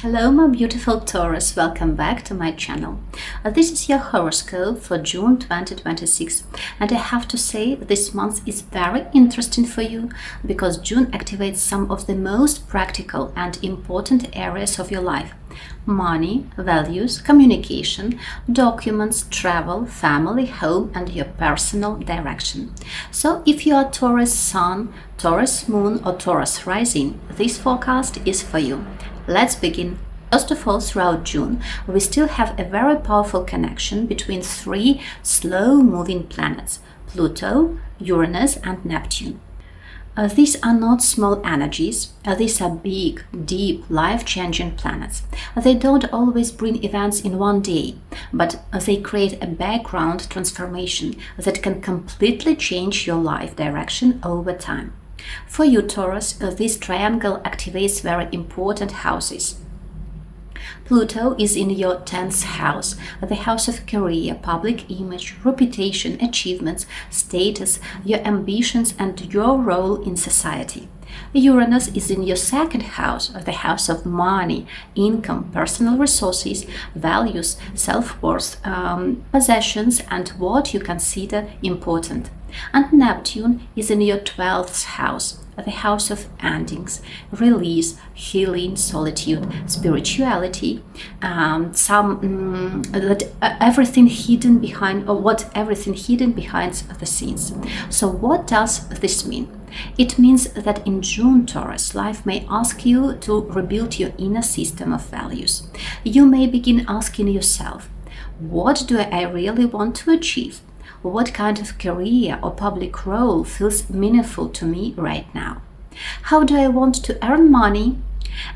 Hello my beautiful Taurus, welcome back to my channel. This is your horoscope for June 2026, and I have to say this month is very interesting for you because June activates some of the most practical and important areas of your life: money, values, communication, documents, travel, family, home, and your personal direction. So if you are Taurus Sun, Taurus Moon, or Taurus Rising, this forecast is for you. Let's begin. First of all, throughout June, we still have a very powerful connection between three slow-moving planets: Pluto, Uranus, and Neptune. These are not small energies, these are big, deep, life-changing planets. They don't always bring events in one day, but they create a background transformation that can completely change your life direction over time. For you, Taurus, this triangle activates very important houses. Pluto is in your 10th house, the house of career, public image, reputation, achievements, status, your ambitions, and your role in society. Uranus is in your 2nd house, the house of money, income, personal resources, values, self-worth, possessions, and what you consider important. And Neptune is in your 12th house, the house of endings, release, healing, solitude, spirituality, everything hidden behind, or what everything hidden behind the scenes. So what does this mean? It means that in June, Taurus, life may ask you to rebuild your inner system of values. You may begin asking yourself, what do I really want to achieve? What kind of career or public role feels meaningful to me right now? How do I want to earn money?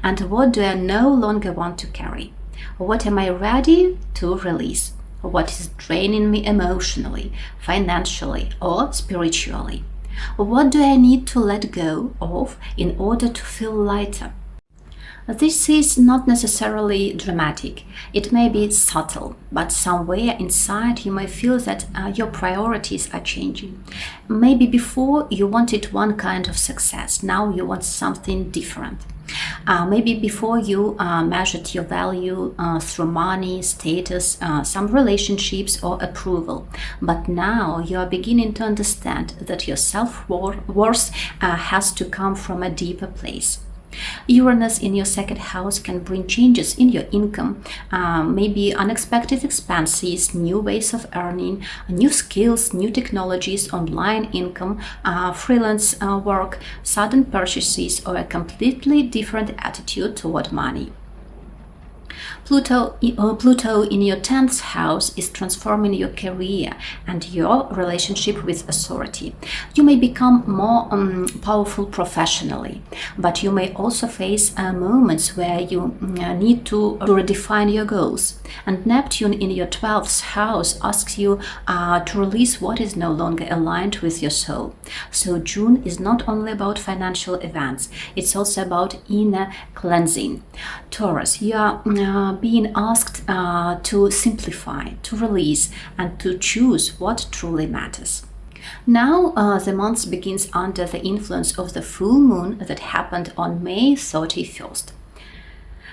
And what do I no longer want to carry? What am I ready to release? What is draining me emotionally, financially, or spiritually? What do I need to let go of in order to feel lighter? This is not necessarily dramatic. It may be subtle, but somewhere inside you may feel that your priorities are changing. Maybe before you wanted one kind of success, now you want something different. Maybe before you measured your value through money, status, some relationships, or approval. But now you are beginning to understand that your self-worth has to come from a deeper place. Uranus in your 2nd house can bring changes in your income, maybe unexpected expenses, new ways of earning, new skills, new technologies, online income, freelance work, sudden purchases, or a completely different attitude toward money. Pluto in your 10th house is transforming your career and your relationship with authority. You may become more powerful professionally, but you may also face moments where you need to redefine your goals. And Neptune in your 12th house asks you to release what is no longer aligned with your soul. So June is not only about financial events, it's also about inner cleansing. Taurus, you are being asked to simplify, to release, and to choose what truly matters. Now the month begins under the influence of the full moon that happened on May 31st.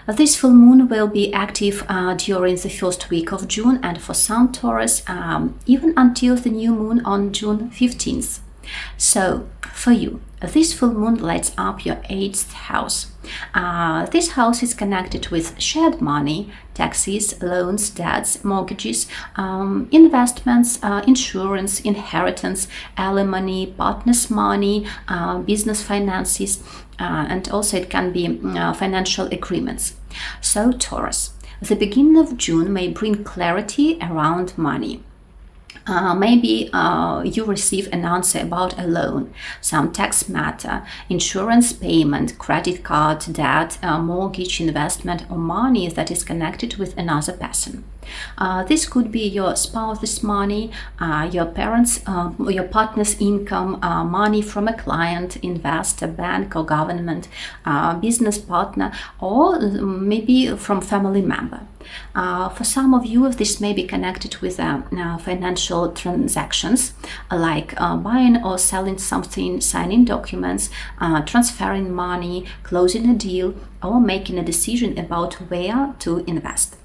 This full moon will be active during the first week of June, and for some Taurus, even until the new moon on June 15th. So, for you, this full moon lights up your 8th house. This house is connected with shared money, taxes, loans, debts, mortgages, investments, insurance, inheritance, alimony, partners' money, business finances, and also it can be financial agreements. So, Taurus, the beginning of June may bring clarity around money. Maybe you receive an answer about a loan, some tax matter, insurance payment, credit card, debt, mortgage, investment, or money that is connected with another person. This could be your spouse's money, your parents, your partner's income, money from a client, investor, bank or government, business partner, or maybe from family member. For some of you, this may be connected with financial transactions, like buying or selling something, signing documents, transferring money, closing a deal, or making a decision about where to invest.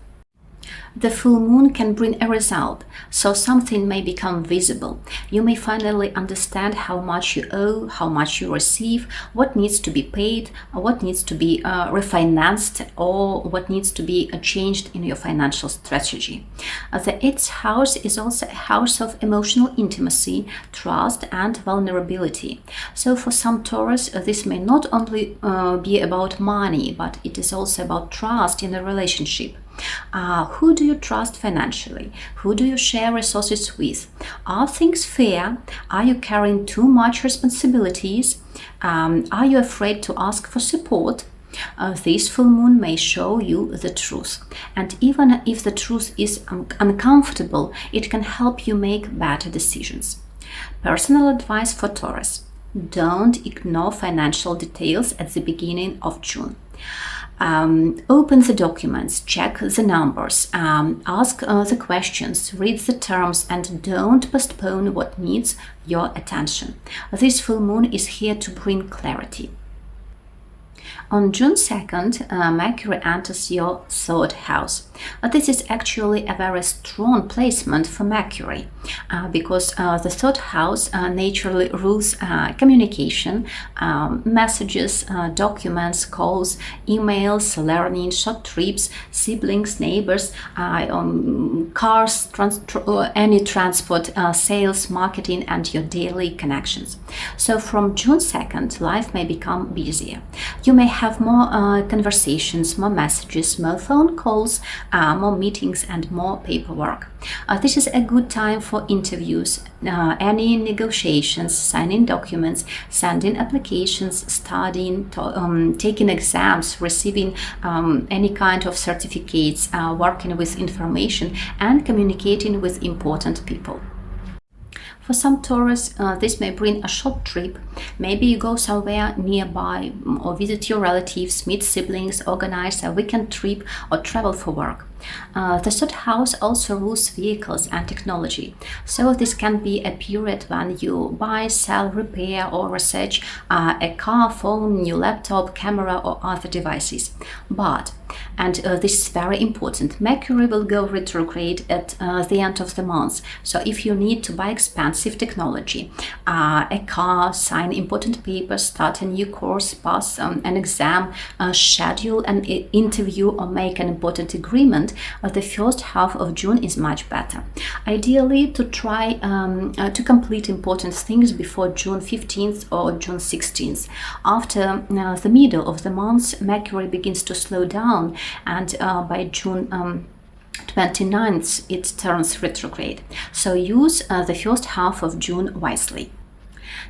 The full moon can bring a result, so something may become visible. You may finally understand how much you owe, how much you receive, what needs to be paid, what needs to be refinanced, or what needs to be changed in your financial strategy. The 8th house is also a house of emotional intimacy, trust, and vulnerability. So for some Taurus, this may not only be about money, but it is also about trust in a relationship. Who do you trust financially? Who do you share resources with? Are things fair? Are you carrying too much responsibilities? Are you afraid to ask for support? This full moon may show you the truth. And even if the truth is uncomfortable, it can help you make better decisions. Personal advice for Taurus: don't ignore financial details at the beginning of June. Open the documents, check the numbers, ask the questions, read the terms, and don't postpone what needs your attention. This full moon is here to bring clarity. On June 2nd, Mercury enters your 3rd house. This is actually a very strong placement for Mercury because the 3rd house naturally rules communication, messages, documents, calls, emails, learning, short trips, siblings, neighbors, cars, any transport, sales, marketing, and your daily connections. So from June 2nd, life may become busier. You may have more conversations, more messages, more phone calls, more meetings, and more paperwork. This is a good time for interviews, any negotiations, signing documents, sending applications, studying, taking exams, receiving any kind of certificates, working with information, and communicating with important people. For some Taurus, this may bring a short trip. Maybe you go somewhere nearby or visit your relatives, meet siblings, organize a weekend trip, or travel for work. The 3rd house also rules vehicles and technology. So this can be a period when you buy, sell, repair, or research a car, phone, new laptop, camera, or other devices. But, and this is very important, Mercury will go retrograde at the end of the month. So if you need to buy expensive technology, a car, sign important papers, start a new course, pass an exam, schedule an interview, or make an important agreement, the first half of June is much better. Ideally, to try to complete important things before June 15th or June 16th. After the middle of the month, Mercury begins to slow down, and by June 29th, it turns retrograde. So use the first half of June wisely.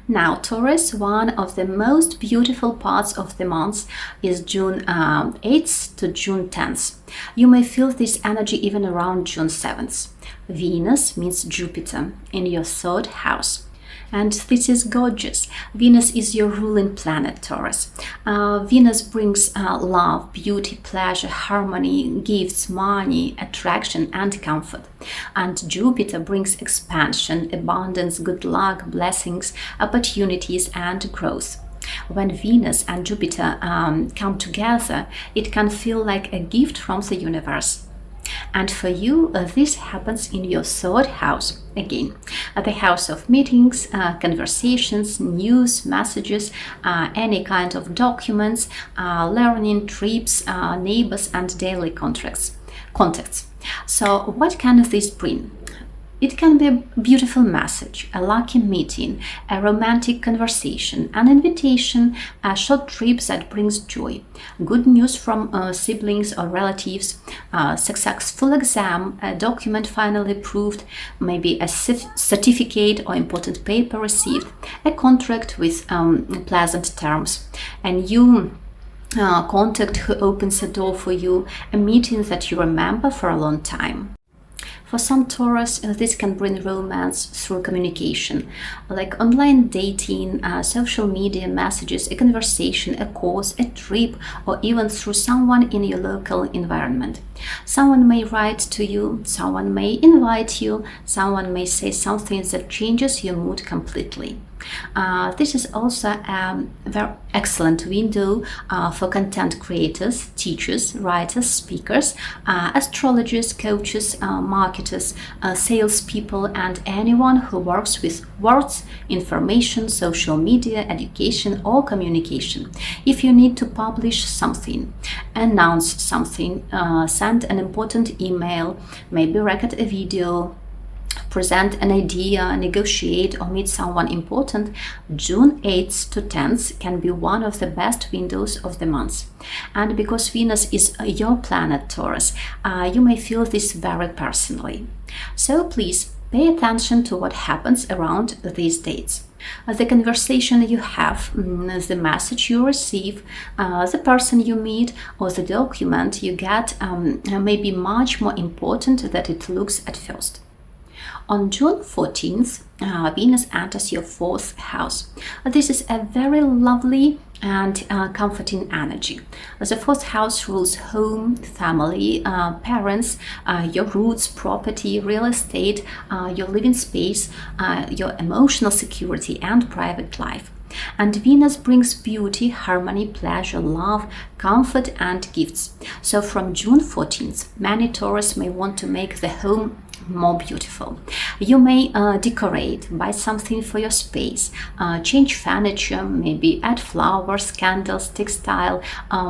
Now, Taurus, one of the most beautiful parts of the month is June 8th to June 10th. You may feel this energy even around June 7th. Venus meets Jupiter in your 3rd house. And this is gorgeous. Venus is your ruling planet, Taurus. Venus brings love, beauty, pleasure, harmony, gifts, money, attraction, and comfort. And Jupiter brings expansion, abundance, good luck, blessings, opportunities, and growth. When Venus and Jupiter come together, it can feel like a gift from the universe. And for you, this happens in your 3rd house, again, the house of meetings, conversations, news, messages, any kind of documents, learning, trips, neighbors, and daily contacts. So what can this bring? It can be a beautiful message, a lucky meeting, a romantic conversation, an invitation, a short trip that brings joy, good news from siblings or relatives, a successful exam, a document finally approved, maybe a certificate or important paper received, a contract with pleasant terms, a new contact who opens a door for you, a meeting that you remember for a long time. For some Taurus, this can bring romance through communication, like online dating, social media messages, a conversation, a course, a trip, or even through someone in your local environment. Someone may write to you, someone may invite you, someone may say something that changes your mood completely. This is also a very excellent window for content creators, teachers, writers, speakers, astrologers, coaches, marketers, salespeople, and anyone who works with words, information, social media, education, or communication. If you need to publish something, announce something, send an important email, maybe record a video, present an idea, negotiate, or meet someone important, June 8th to 10th can be one of the best windows of the month. And because Venus is your planet, Taurus, you may feel this very personally. So please pay attention to what happens around these dates. The conversation you have, the message you receive, the person you meet, or the document you get may be much more important than it looks at first. On June 14th, Venus enters your 4th house. This is a very lovely and comforting energy. The 4th house rules home, family, parents, your roots, property, real estate, your living space, your emotional security, and private life. And Venus brings beauty, harmony, pleasure, love, comfort, and gifts. So from June 14th, many Taurus may want to make the home more beautiful. You may decorate, buy something for your space, change furniture, maybe add flowers, candles, textile,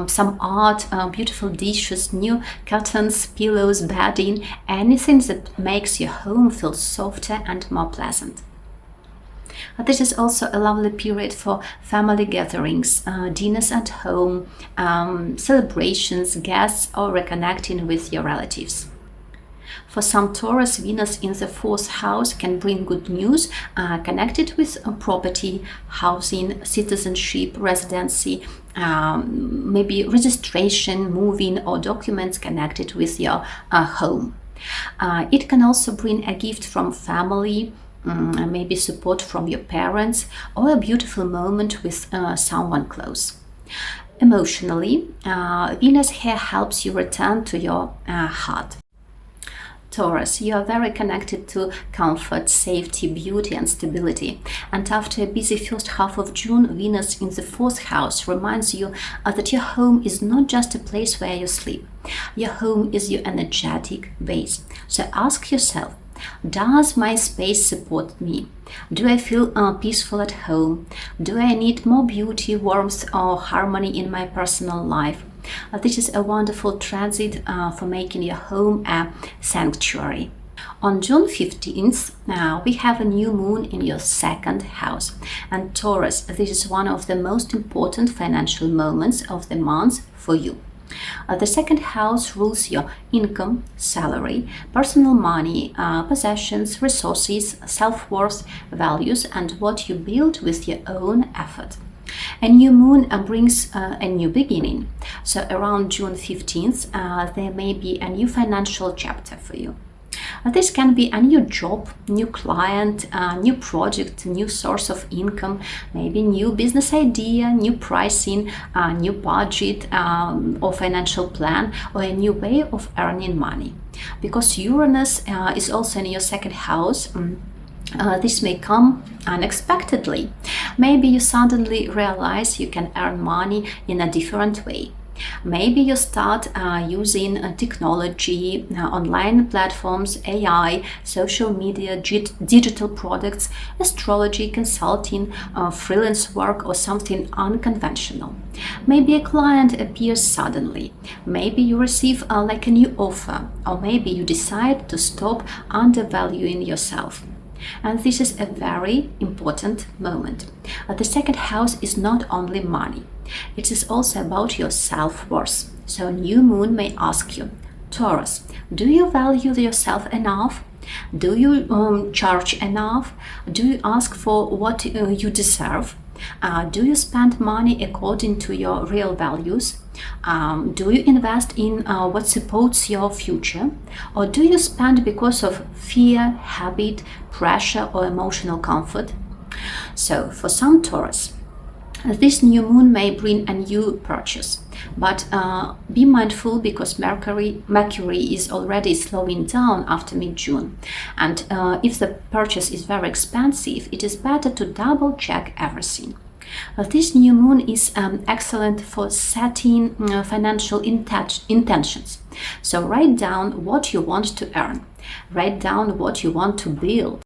some art, beautiful dishes, new curtains, pillows, bedding, anything that makes your home feel softer and more pleasant. This is also a lovely period for family gatherings, dinners at home, celebrations, guests, or reconnecting with your relatives. For some Taurus, Venus in the 4th house can bring good news connected with property, housing, citizenship, residency, maybe registration, moving, or documents connected with your home. It can also bring a gift from family, maybe support from your parents, or a beautiful moment with someone close. Emotionally, Venus here helps you return to your heart. Taurus, you are very connected to comfort, safety, beauty, and stability. And after a busy first half of June, Venus in the 4th house reminds you that your home is not just a place where you sleep. Your home is your energetic base. So ask yourself, does my space support me? Do I feel peaceful at home? Do I need more beauty, warmth, or harmony in my personal life? This is a wonderful transit for making your home a sanctuary. On June 15th, we have a new moon in your 2nd house. And Taurus, this is one of the most important financial moments of the month for you. The 2nd house rules your income, salary, personal money, possessions, resources, self-worth, values, and what you build with your own effort. A new moon brings a new beginning. So around June 15th, there may be a new financial chapter for you. This can be a new job, new client, new project, new source of income, maybe new business idea, new pricing, new budget or financial plan, or a new way of earning money. Because Uranus is also in your 2nd house, this may come unexpectedly. Maybe you suddenly realize you can earn money in a different way. Maybe you start using technology, online platforms, AI, social media, digital products, astrology, consulting, freelance work, or something unconventional. Maybe a client appears suddenly. Maybe you receive like a new offer, or maybe you decide to stop undervaluing yourself. And this is a very important moment. The 2nd house is not only money. It is also about your self-worth. So new moon may ask you, Taurus, do you value yourself enough? Do you charge enough? Do you ask for what you deserve? Do you spend money according to your real values? Do you invest in what supports your future? Or do you spend because of fear, habit, pressure, or emotional comfort? So, for some Taurus, this new moon may bring a new purchase, but be mindful because Mercury is already slowing down after mid-June, and if the purchase is very expensive, it is better to double check everything. This new moon is excellent for setting financial intentions. So write down what you want to earn, write down what you want to build.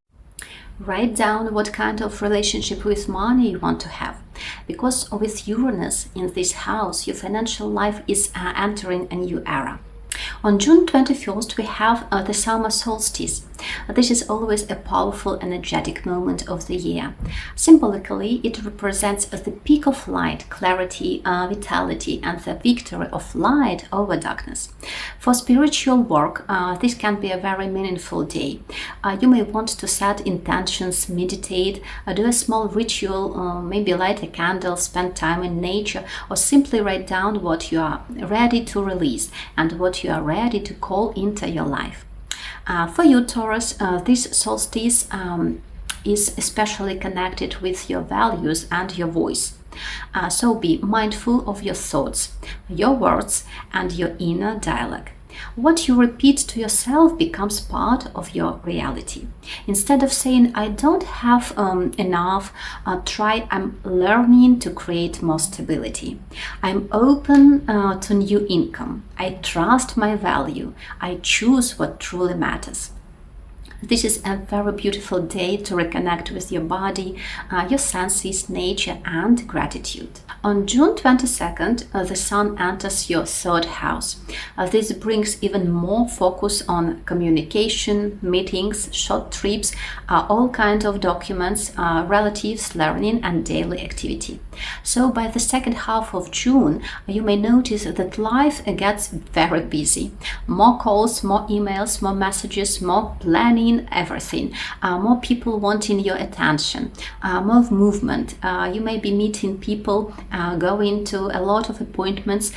Write down what kind of relationship with money you want to have. Because with Uranus in this house, your financial life is entering a new era. On June 21st, we have the summer solstice. This is always a powerful, energetic moment of the year. Symbolically, it represents the peak of light, clarity, vitality, and the victory of light over darkness. For spiritual work, this can be a very meaningful day. You may want to set intentions, meditate, do a small ritual, maybe light a candle, spend time in nature, or simply write down what you are ready to release and what you are ready to call into your life. For you, Taurus, this solstice is especially connected with your values and your voice. So be mindful of your thoughts, your words, and your inner dialogue. What you repeat to yourself becomes part of your reality. Instead of saying, I don't have enough, try, I'm learning to create more stability. I'm open to new income. I trust my value. I choose what truly matters. This is a very beautiful day to reconnect with your body, your senses, nature, and gratitude. On June 22nd, the Sun enters your third house. This brings even more focus on communication, meetings, short trips, all kinds of documents, relatives, learning, and daily activity. So by the second half of June, you may notice that life gets very busy. More calls, more emails, more messages, more planning, everything, more people wanting your attention, more movement. You may be meeting people, going to a lot of appointments,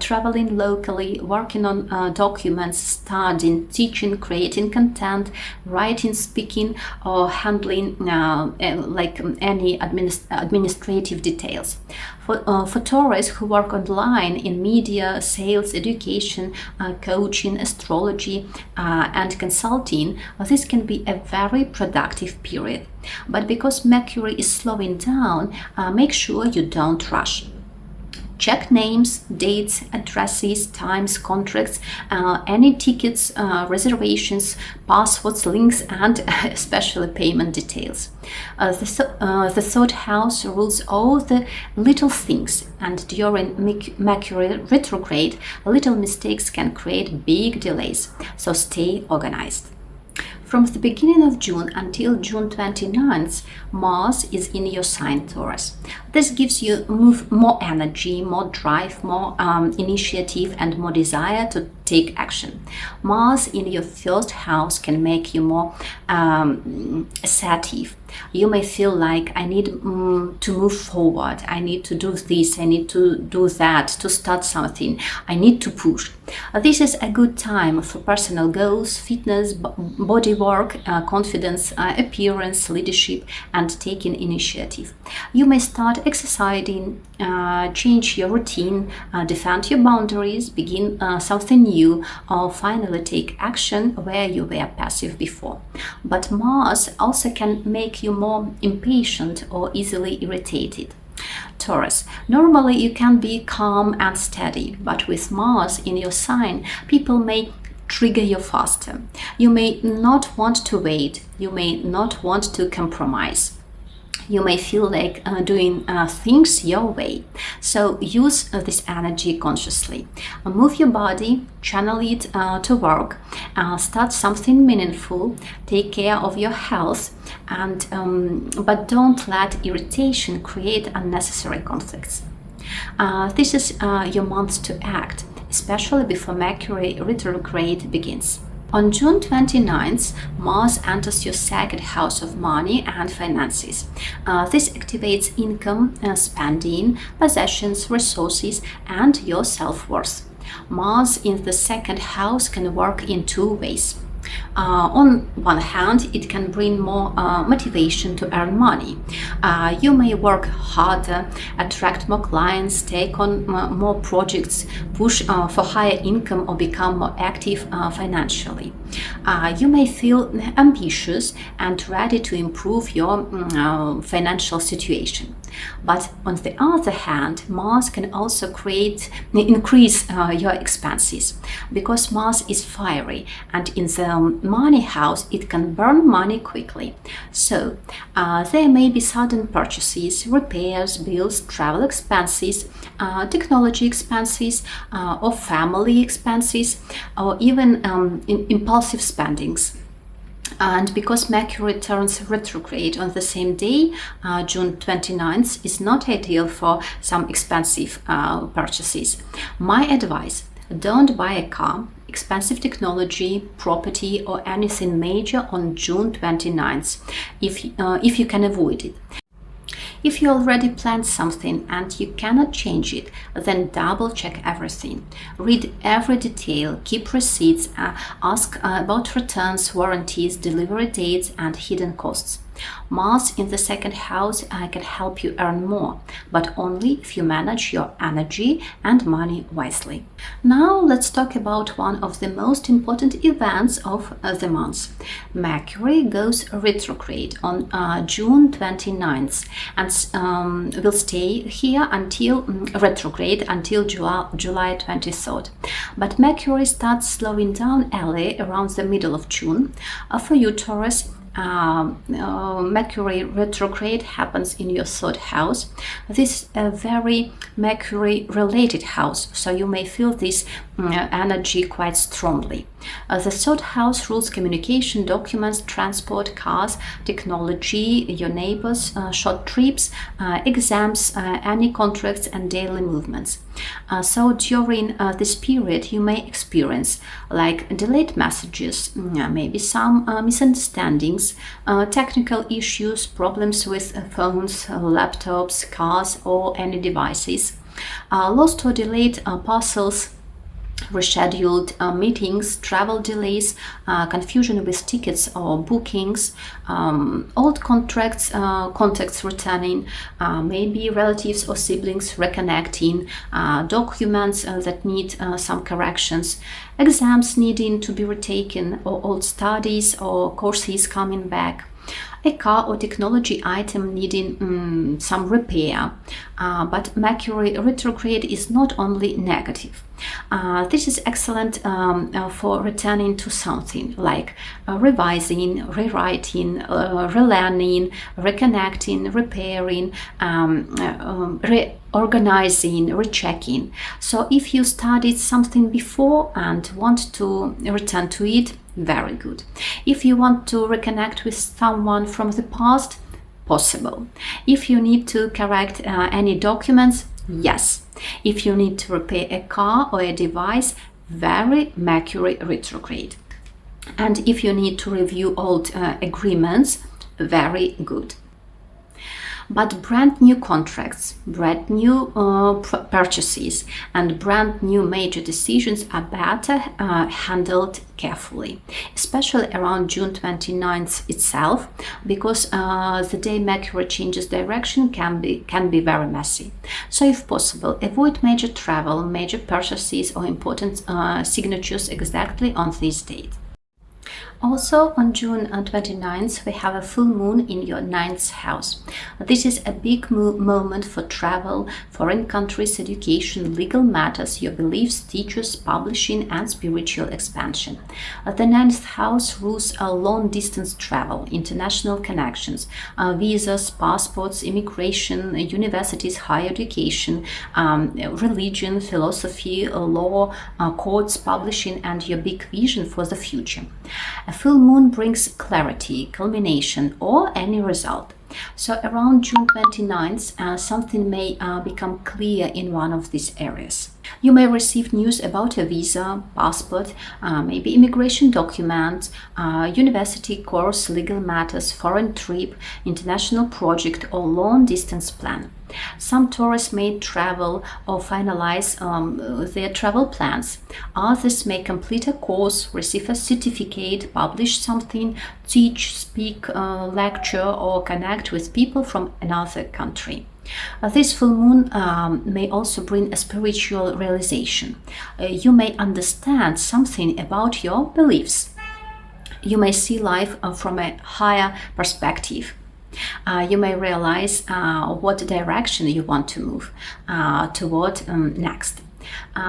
traveling locally, working on documents, studying, teaching, creating content, writing, speaking, or handling like any administrative details. For Taurus who work online in media, sales, education, coaching, astrology, and consulting, this can be a very productive period. But because Mercury is slowing down, make sure you don't rush. Check names, dates, addresses, times, contracts, any tickets, reservations, passwords, links, and especially payment details. The third house rules all the little things, and during Mercury retrograde, little mistakes can create big delays, so stay organized. From the beginning of June until June 29th, Mars is in your sign, Taurus. This gives you more energy, more drive, more initiative, and more desire to take action. Mars in your first house can make you more assertive. You may feel like I need to move forward, I need to do this, I need to do that, to start something, I need to push. This is a good time for personal goals, fitness, body work, confidence, appearance, leadership, and taking initiative. You may start exercising, change your routine, defend your boundaries, begin something new, or finally take action where you were passive before. But Mars also can make you more impatient or easily irritated. Taurus, normally you can be calm and steady, but with Mars in your sign, people may trigger you faster. You may not want to wait, you may not want to compromise. You may feel like doing things your way. So use this energy consciously. Move your body, channel it to work, start something meaningful, take care of your health, and but don't let irritation create unnecessary conflicts. This is your month to act, especially before Mercury retrograde begins. On June 29th, Mars enters your second house of money and finances. This activates income, spending, possessions, resources, and your self-worth. Mars in the second house can work in two ways. On one hand, it can bring more motivation to earn money. You may work harder, attract more clients, take on more projects, push for higher income, or become more active financially. You may feel ambitious and ready to improve your financial situation. But on the other hand, Mars can also increase your expenses, because Mars is fiery, and in the money house it can burn money quickly. So there may be sudden purchases, repairs, bills, travel expenses, technology expenses, or family expenses, or even impulsive spendings. And because Mercury turns retrograde on the same day, June 29th, is not ideal for some expensive purchases. My advice: don't buy a car, expensive technology, property, or anything major on June 29th if you can avoid it. If you already planned something and you cannot change it, then double check everything. Read every detail, keep receipts, ask about returns, warranties, delivery dates, and hidden costs. Mars in the second house can help you earn more, but only if you manage your energy and money wisely. Now let's talk about one of the most important events of the month. Mercury goes retrograde on June 29th and will stay here until retrograde until July 23rd. But Mercury starts slowing down early around the middle of June. For you, Taurus, Mercury retrograde happens in your third house. This is a very Mercury related house, so you may feel this energy quite strongly. The third house rules communication, documents, transport, cars, technology, your neighbors, short trips, exams, any contracts, and daily movements. So during this period you may experience like delayed messages, maybe some misunderstandings, technical issues, problems with phones, laptops, cars, or any devices, lost or delayed parcels, rescheduled meetings, travel delays, confusion with tickets or bookings, old contacts returning, maybe relatives or siblings reconnecting, documents that need some corrections, exams needing to be retaken, or old studies or courses coming back, a car or technology item needing some repair. But Mercury retrograde is not only negative. This is excellent for returning to something like revising, rewriting, relearning, reconnecting, repairing, reorganizing, rechecking. So if you studied something before and want to return to it, very good. If you want to reconnect with someone from the past, possible. If you need to correct any documents, yes. If you need to repair a car or a device, very Mercury retrograde. And if you need to review old agreements, very good. But brand new contracts, brand new purchases, and brand new major decisions are better handled carefully, especially around June 29th itself, because the day Mercury changes direction can be very messy. So if possible, avoid major travel, major purchases, or important signatures exactly on this date. Also on June 29th, we have a full moon in your 9th house. This is a big moment for travel, foreign countries, education, legal matters, your beliefs, teachers, publishing, and spiritual expansion. The 9th house rules long-distance travel, international connections, visas, passports, immigration, universities, higher education, religion, philosophy, law, courts, publishing, and your big vision for the future. A full moon brings clarity, culmination, or any result. So around June 29th, something may become clear in one of these areas. You may receive news about a visa, passport, maybe immigration documents, university course, legal matters, foreign trip, international project, or long-distance plan. Some Taurus may travel or finalize their travel plans. Others may complete a course, receive a certificate, publish something, teach, speak, lecture, or connect with people from another country. This full moon may also bring a spiritual realization. You may understand something about your beliefs. You may see life from a higher perspective. You may realize what direction you want to move toward next.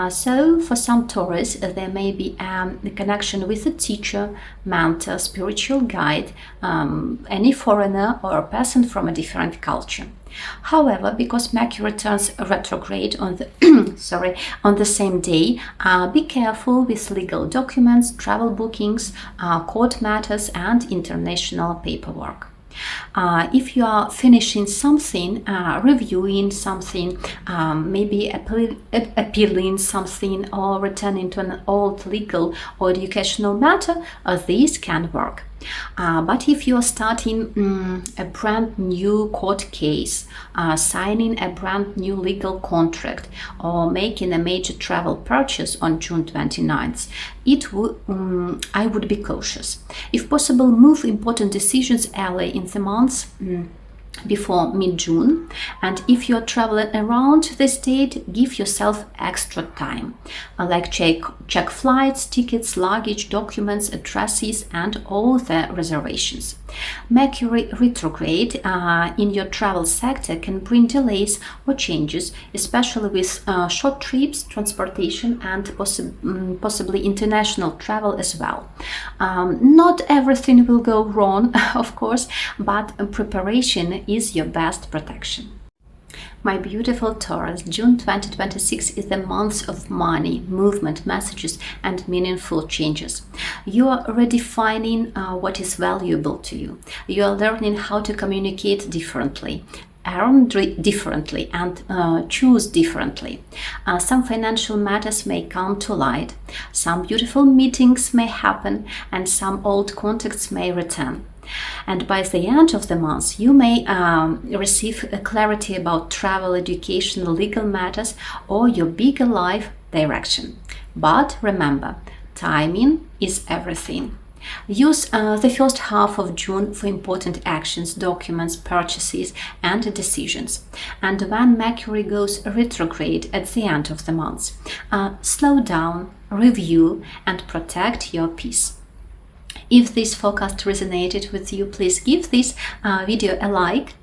So for some Taurus, there may be a connection with a teacher, mentor, spiritual guide, any foreigner or a person from a different culture. However, because Mercury turns retrograde on the on the same day, be careful with legal documents, travel bookings, court matters, and international paperwork. If you are finishing something, reviewing something, maybe appealing something, or returning to an old legal or educational matter, these can work. But if you are starting a brand new court case, signing a brand new legal contract, or making a major travel purchase on June 29th, I would be cautious. If possible, move important decisions early in the month, before mid-June, and if you're traveling around this date, give yourself extra time, like check flights, tickets, luggage, documents, addresses, and all the reservations. Mercury retrograde in your travel sector can bring delays or changes, especially with short trips, transportation, and possibly international travel as well. Not everything will go wrong, of course, but preparation is your best protection. My beautiful Taurus, June 2026 is the month of money, movement, messages, and meaningful changes. You are redefining what is valuable to you. You are learning how to communicate differently, earn differently, and choose differently. Some financial matters may come to light. Some beautiful meetings may happen, and some old contacts may return. And by the end of the month, you may receive clarity about travel, education, legal matters, or your bigger life direction. But remember, timing is everything. Use the first half of June for important actions, documents, purchases, and decisions. And when Mercury goes retrograde at the end of the month, slow down, review, and protect your peace. If this forecast resonated with you, please give this video a like,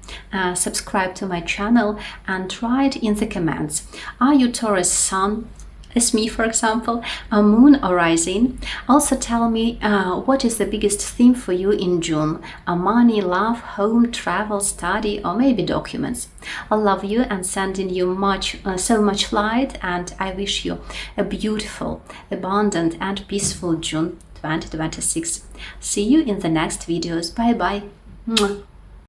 subscribe to my channel, and write in the comments. Are you Taurus Sun, as me for example, a moon or rising? Also tell me what is the biggest theme for you in June? Money, love, home, travel, study, or maybe documents. I love you and sending you so much light, and I wish you a beautiful, abundant, and peaceful June 2026. See you in the next videos. Bye bye.